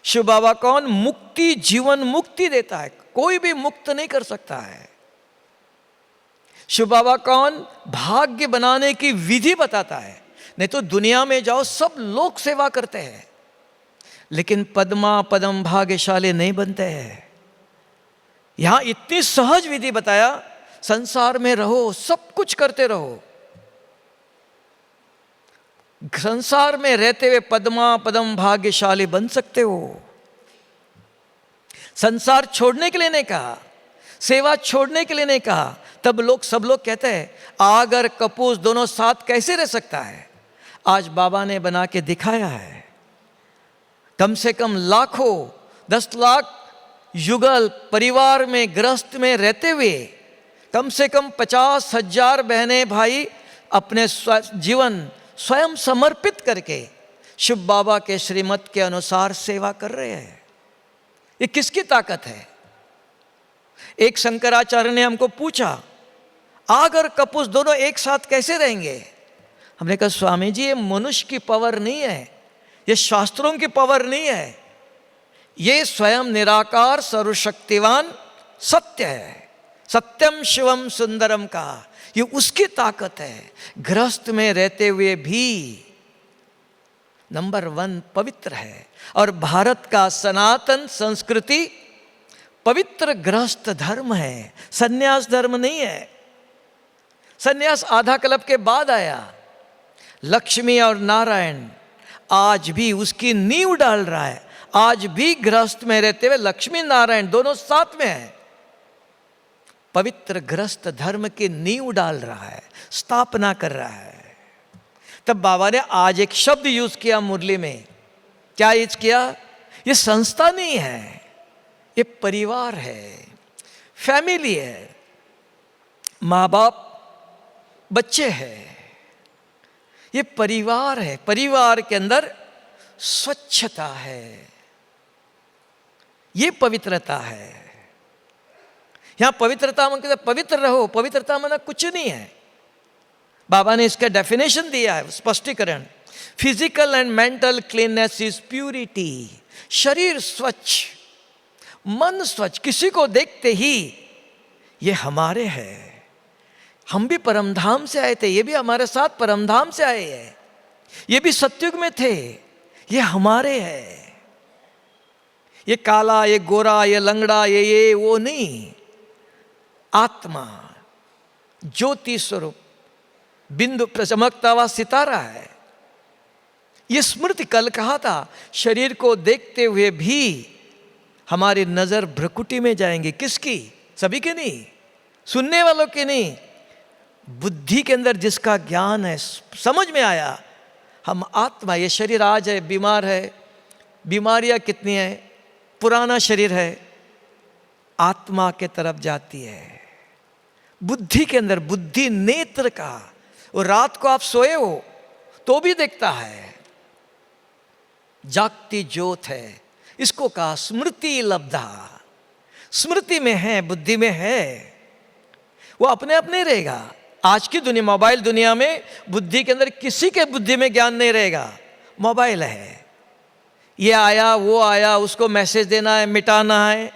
शिव बाबा कौन? मुक्ति, जीवन मुक्ति देता है। कोई भी मुक्त नहीं कर सकता है। शिव बाबा कौन? भाग्य बनाने की विधि बताता है। नहीं तो दुनिया में जाओ, सब लोग सेवा करते हैं, लेकिन पद्मा पदम भाग्यशाली नहीं बनते हैं। यहां इतनी सहज विधि बताया, संसार में रहो, सब कुछ करते रहो। संसार में रहते हुए पद्मा पदम भाग्यशाली बन सकते हो। संसार छोड़ने के लिए नहीं कहा, सेवा छोड़ने के लिए नहीं कहा। तब लोग, सब लोग कहते हैं आग और कपूस दोनों साथ कैसे रह सकता है? आज बाबा ने बना के दिखाया है। कम से कम लाखों, 10 लाख युगल परिवार में, गृहस्थ में रहते हुए, कम से कम 50,000 बहनें भाई अपने जीवन स्वयं समर्पित करके शिव बाबा के श्रीमत के अनुसार सेवा कर रहे हैं। ये किसकी ताकत है? एक शंकराचार्य ने हमको पूछा, आग और कपूस दोनों एक साथ कैसे रहेंगे? हमने कहा स्वामी जी, ये मनुष्य की पावर नहीं है, ये शास्त्रों की पावर नहीं है, ये स्वयं निराकार सर्वशक्तिवान सत्य है। सत्यम शिवम सुंदरम कहा, ये उसकी ताकत है। गृहस्थ में रहते हुए भी नंबर 1 पवित्र है। और भारत का सनातन संस्कृति पवित्र गृहस्थ धर्म है, सन्यास धर्म नहीं है। सन्यास आधा कल्प के बाद आया। लक्ष्मी और नारायण आज भी उसकी नींव डाल रहा है। आज भी गृहस्थ में रहते हुए लक्ष्मी नारायण दोनों साथ में है। पवित्र गृहस्थ धर्म की नींव डाल रहा है, स्थापना कर रहा है। तब बाबा ने आज एक शब्द यूज किया मुरली में। क्या यूज किया? ये संस्था नहीं है, ये परिवार है, फैमिली है। माँ बाप, बच्चे हैं। ये परिवार है, परिवार के अंदर स्वच्छता है, ये पवित्रता है। यहां पवित्रता मतलब पवित्र रहो, पवित्रता माना कुछ नहीं है। बाबा ने इसका डेफिनेशन दिया है, स्पष्टीकरण। Physical and mental cleanness is purity. शरीर स्वच्छ, मन स्वच्छ, किसी को देखते ही ये हमारे हैं, हम भी परमधाम से आए थे, ये भी हमारे साथ परमधाम से आए हैं, ये भी सतयुग में थे, ये हमारे हैं। ये काला, ये गोरा, ये लंगड़ा, ये वो नहीं, आत्मा ज्योति स्वरूप बिंदु चमकता हुआ सितारा है। ये स्मृति कल कहा था, शरीर को देखते हुए भी हमारी नजर भ्रकुटी में जाएंगी। किसकी? सभी के नहीं, सुनने वालों के नहीं, बुद्धि के अंदर जिसका ज्ञान है, समझ में आया हम आत्मा, ये शरीर आज है, बीमार है, बीमारियां कितनी है, पुराना शरीर है, आत्मा के तरफ जाती है। बुद्धि के अंदर, बुद्धि नेत्र का, और रात को आप सोए हो तो भी देखता है, जागती ज्योत है। इसको कहा स्मृति लब्धा। स्मृति में है, बुद्धि में है, वो अपने अपने रहेगा। आज की दुनिया, मोबाइल दुनिया में बुद्धि के अंदर किसी के बुद्धि में ज्ञान नहीं रहेगा। मोबाइल है, ये आया वो आया, उसको मैसेज देना है, मिटाना है,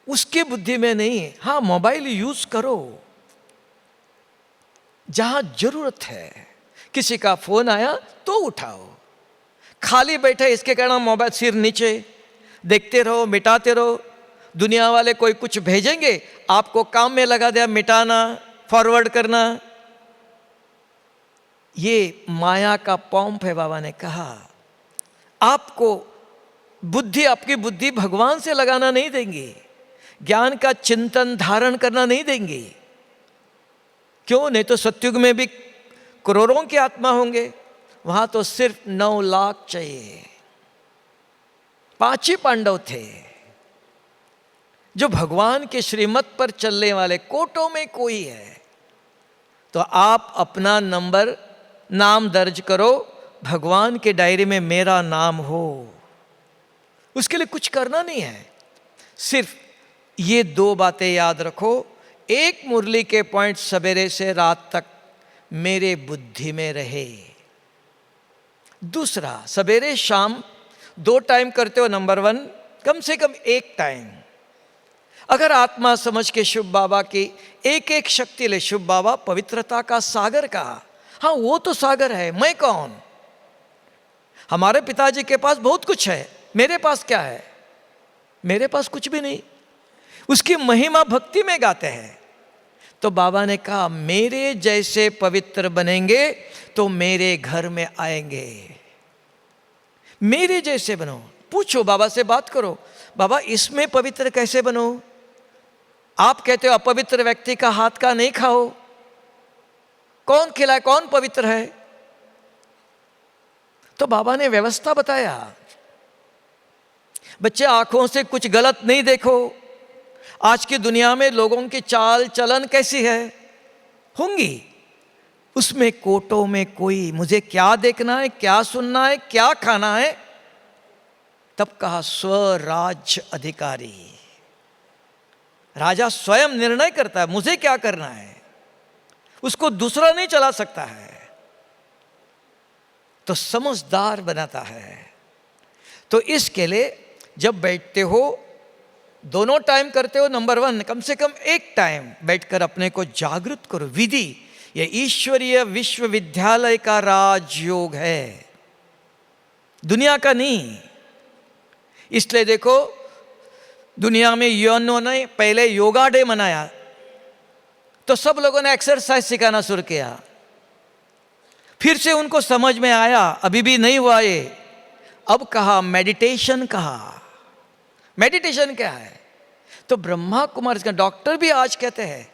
उसकी बुद्धि में नहीं। हाँ, मोबाइल यूज करो जहां जरूरत है। किसी का फोन आया तो उठाओ, खाली बैठे इसके कहना मोबाइल सिर नीचे देखते रहो, मिटाते रहो। दुनिया वाले कोई कुछ भेजेंगे, आपको काम में लगा दिया, मिटाना, फॉरवर्ड करना। ये माया का पंप है। बाबा ने कहा आपको बुद्धि, आपकी बुद्धि भगवान से लगाना नहीं देंगे, ज्ञान का चिंतन धारण करना नहीं देंगे। क्यों? नहीं तो सतयुग में भी करोड़ों की आत्मा होंगे, वहां तो सिर्फ 9 लाख चाहिए। 5 ही पांडव थे जो भगवान के श्रीमत पर चलने वाले, कोटों में कोई है तो आप अपना नंबर, नाम दर्ज करो, भगवान के डायरी में मेरा नाम हो। उसके लिए कुछ करना नहीं है, सिर्फ ये 2 बातें याद रखो। एक मुरली के पॉइंट सवेरे से रात तक मेरे बुद्धि में रहे। दूसरा, सवेरे शाम 2 टाइम करते हो, नंबर 1, कम से कम 1 टाइम। अगर आत्मा समझ के शिव बाबा की एक एक शक्ति ले, शिव बाबा पवित्रता का सागर कहा। हाँ, वो तो सागर है, मैं कौन? हमारे पिताजी के पास बहुत कुछ है, मेरे पास क्या है? मेरे पास कुछ भी नहीं। उसकी महिमा भक्ति में गाते हैं। तो बाबा ने कहा मेरे जैसे पवित्र बनेंगे तो मेरे घर में आएंगे। मेरे जैसे बनो। पूछो, बाबा से बात करो, बाबा इसमें पवित्र कैसे बनो? आप कहते हो अपवित्र व्यक्ति का हाथ का नहीं खाओ। कौन खिलाए? कौन पवित्र है? तो बाबा ने व्यवस्था बताया। बच्चे, आंखों से कुछ गलत नहीं देखो। आज की दुनिया में लोगों की चाल चलन कैसी है होंगी, उसमें कोटों में कोई, मुझे क्या देखना है, क्या सुनना है, क्या खाना है? तब कहा स्वराज्य अधिकारी। राजा स्वयं निर्णय करता है मुझे क्या करना है, उसको दूसरा नहीं चला सकता है। तो समझदार बनाता है। तो इसके लिए जब बैठते हो, दोनों टाइम करते हो, नंबर 1 कम से कम 1 टाइम बैठकर अपने को जागृत करो। विधि, यह ईश्वरीय विश्वविद्यालय का राजयोग है, दुनिया का नहीं। इसलिए देखो, दुनिया में यूएनओ ने पहले योगा डे मनाया तो सब लोगों ने एक्सरसाइज सिखाना शुरू किया। फिर से उनको समझ में आया, अभी भी नहीं हुआ ये, अब कहा मेडिटेशन कहा। मेडिटेशन क्या है? तो ब्रह्मा कुमारी का डॉक्टर भी आज कहते हैं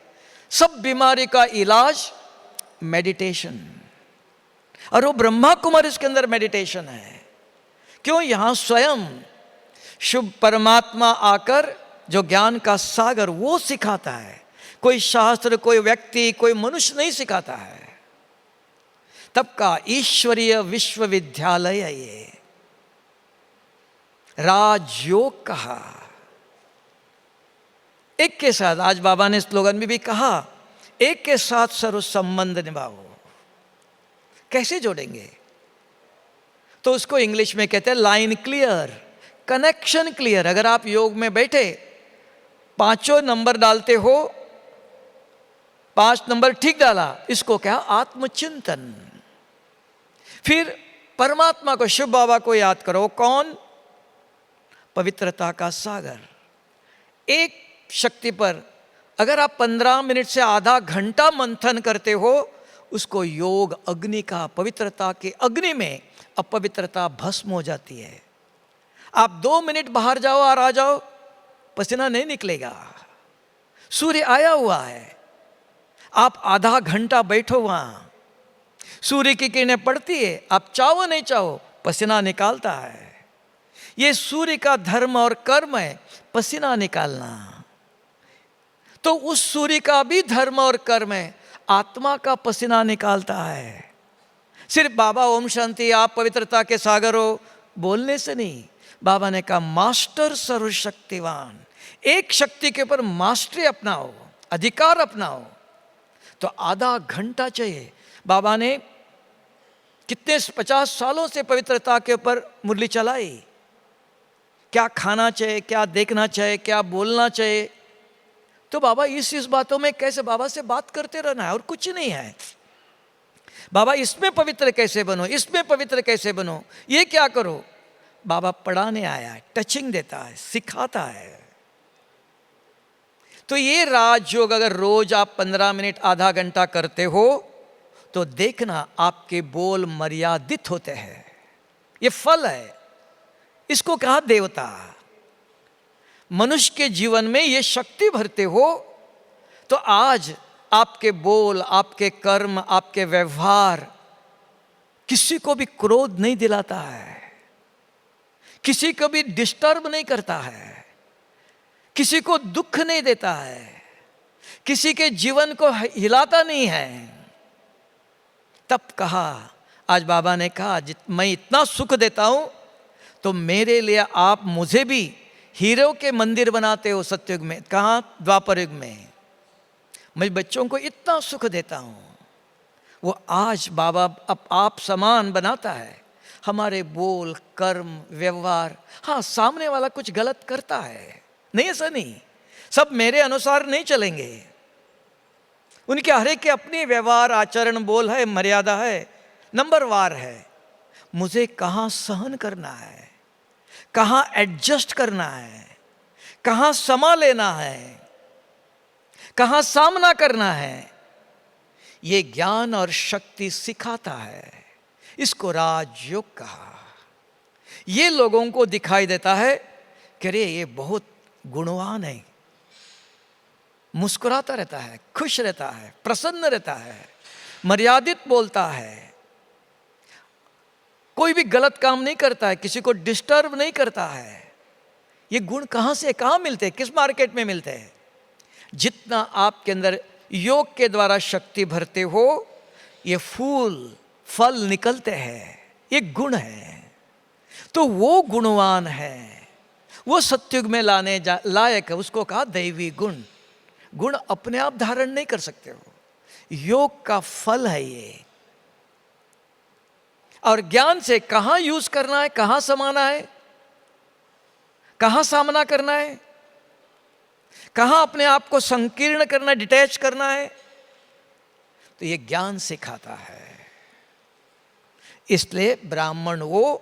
सब बीमारी का इलाज मेडिटेशन, और वो ब्रह्मा कुमारी इसके अंदर मेडिटेशन है। क्यों? यहां स्वयं शुभ परमात्मा आकर जो ज्ञान का सागर वो सिखाता है। कोई शास्त्र, कोई व्यक्ति, कोई मनुष्य नहीं सिखाता है। तब का ईश्वरीय विश्वविद्यालय ये राजयोग कहा। एक के साथ, आज बाबा ने स्लोगन में भी कहा, एक के साथ सर्व संबंध निभाओ। कैसे जोड़ेंगे? तो उसको इंग्लिश में कहते हैं लाइन क्लियर, कनेक्शन क्लियर। अगर आप योग में बैठे, पांचों नंबर डालते हो, 5 नंबर ठीक डाला, इसको क्या? आत्मचिंतन। फिर परमात्मा को, शिव बाबा को याद करो। कौन? पवित्रता का सागर। एक शक्ति पर अगर आप 15 मिनट से आधा घंटा मंथन करते हो, उसको योग अग्नि का, पवित्रता के अग्नि में अपवित्रता भस्म हो जाती है। आप 2 मिनट बाहर जाओ और आ जाओ, पसीना नहीं निकलेगा। सूर्य आया हुआ है, आप आधा घंटा बैठो वहां, सूर्य की किरणें पड़ती है, आप चाहो नहीं चाहो पसीना निकालता है। ये सूर्य का धर्म और कर्म है, पसीना निकालना। तो उस सूर्य का भी धर्म और कर्म है, आत्मा का पसीना निकालता है। सिर्फ बाबा ओम शांति आप पवित्रता के सागर हो बोलने से नहीं। बाबा ने कहा मास्टर सर्वशक्तिवान, एक शक्ति के ऊपर मास्टरी अपनाओ, अधिकार अपनाओ। तो आधा घंटा चाहिए। बाबा ने कितने 50 सालों से पवित्रता के ऊपर मुरली चलाई। क्या खाना चाहिए, क्या देखना चाहिए, क्या बोलना चाहिए, तो बाबा इस बातों में कैसे बाबा से बात करते रहना है और कुछ नहीं है। बाबा इसमें पवित्र कैसे बनो, इसमें पवित्र कैसे बनो, ये क्या करो। बाबा पढ़ाने आया है, टचिंग देता है, सिखाता है। तो ये राजयोग अगर रोज आप 15 मिनट आधा घंटा करते हो तो देखना आपके बोल मर्यादित होते हैं। ये फल है, इसको कहा देवता। मनुष्य के जीवन में ये शक्ति भरते हो तो आज आपके बोल, आपके कर्म, आपके व्यवहार किसी को भी क्रोध नहीं दिलाता है, किसी को भी डिस्टर्ब नहीं करता है, किसी को दुख नहीं देता है, किसी के जीवन को हिलाता नहीं है। तब कहा, आज बाबा ने कहा मैं इतना सुख देता हूं तो मेरे लिए आप मुझे भी हीरो के मंदिर बनाते हो सतयुग में। कहाँ? द्वापर युग में। मैं बच्चों को इतना सुख देता हूं, वो आज बाबा अब आप समान बनाता है। हमारे बोल, कर्म, व्यवहार, हाँ सामने वाला कुछ गलत करता है, नहीं ऐसा नहीं, सब मेरे अनुसार नहीं चलेंगे। उनके हर एक के अपनी व्यवहार, आचरण, बोल है, मर्यादा है, नंबरवार है। मुझे कहाँ सहन करना है, कहाँ एडजस्ट करना है, कहाँ समा लेना है, कहाँ सामना करना है, ये ज्ञान और शक्ति सिखाता है। इसको राजयोग कहा। ये लोगों को दिखाई देता है कि अरे ये बहुत गुणवान है, मुस्कुराता रहता है, खुश रहता है, प्रसन्न रहता है, मर्यादित बोलता है, कोई भी गलत काम नहीं करता है, किसी को डिस्टर्ब नहीं करता है। ये गुण कहाँ से, कहाँ मिलते हैं, किस मार्केट में मिलते हैं? जितना आपके अंदर योग के द्वारा शक्ति भरते हो, ये फूल फल निकलते हैं। ये गुण है। तो वो गुणवान है, वो सत्युग में लाने लायक है। उसको कहा दैवी गुण। गुण अपने आप धारण नहीं कर सकते हो, योग का फल है ये। और ज्ञान से कहाँ यूज करना है, कहाँ समाना है, कहाँ सामना करना है, कहाँ अपने आप को संकीर्ण करना, डिटैच करना है, तो ये ज्ञान सिखाता है। इसलिए ब्राह्मण वो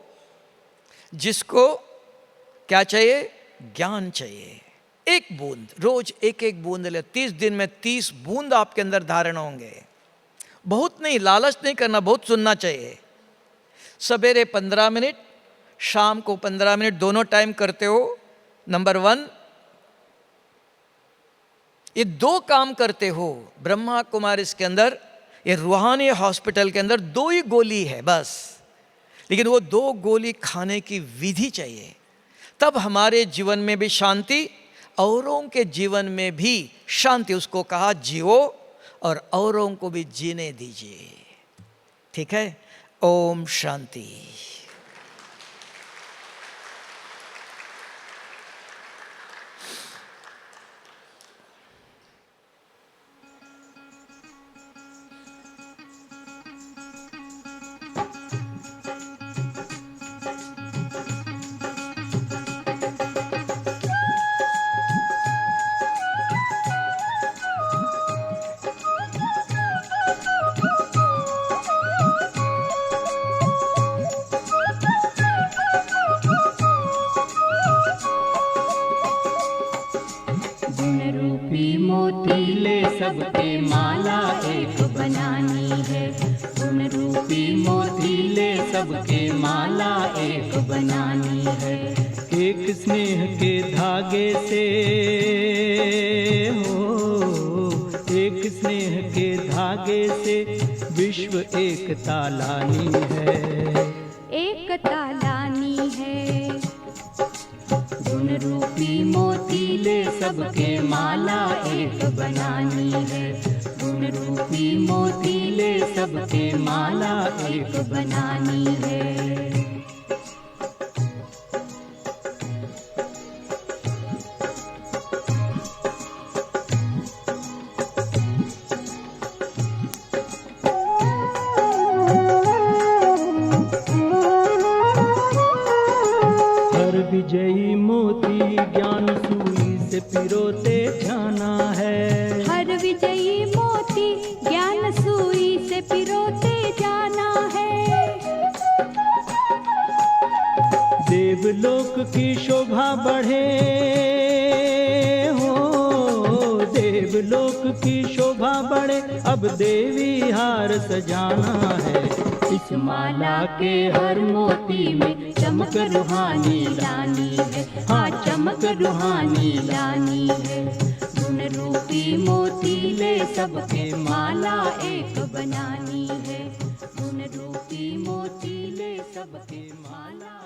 जिसको क्या चाहिए? ज्ञान चाहिए। एक बूंद, रोज एक एक बूंद ले, 30 दिन में 30 बूंद आपके अंदर धारण होंगे। बहुत नहीं, लालच नहीं करना, बहुत सुनना चाहिए। सवेरे 15 मिनट, शाम को 15 मिनट, दोनों टाइम करते हो। नंबर 1, ये 2 काम करते हो। ब्रह्मा कुमारी इसके अंदर, ये रूहानी हॉस्पिटल के अंदर 2 ही गोली है बस, लेकिन वो 2 गोली खाने की विधि चाहिए। तब हमारे जीवन में भी शांति, औरों के जीवन में भी शांति। उसको कहा जियो और औरों को भी जीने दीजिए। ठीक है। ओम शांति। सबके माला एक बनानी है, गुण रूपी मोती ले सबके माला एक बनानी है। एक स्नेह के धागे से हो, एक स्नेह के धागे से विश्व एक तालानी है, एक तालानी है। गुण रूपी मोती ले सबके माला एक बनानी है, गुण रूपी मोती ले सबके माला एक बनानी है। विजयी मोती ज्ञान सूई से पिरोते जाना है, हर विजयी मोती ज्ञान सूई से पिरोते जाना है। देवलोक की शोभा बढ़े हो, देवलोक की शोभा बढ़े, अब देवी हार सजाना है। इस माला के हर मोती में चमक रूहानी लानी है, हाँ चमक रूहानी लानी है। गुण रूपी मोती ले सबके माला एक बनानी है, गुण रूपी मोती ले सबके माला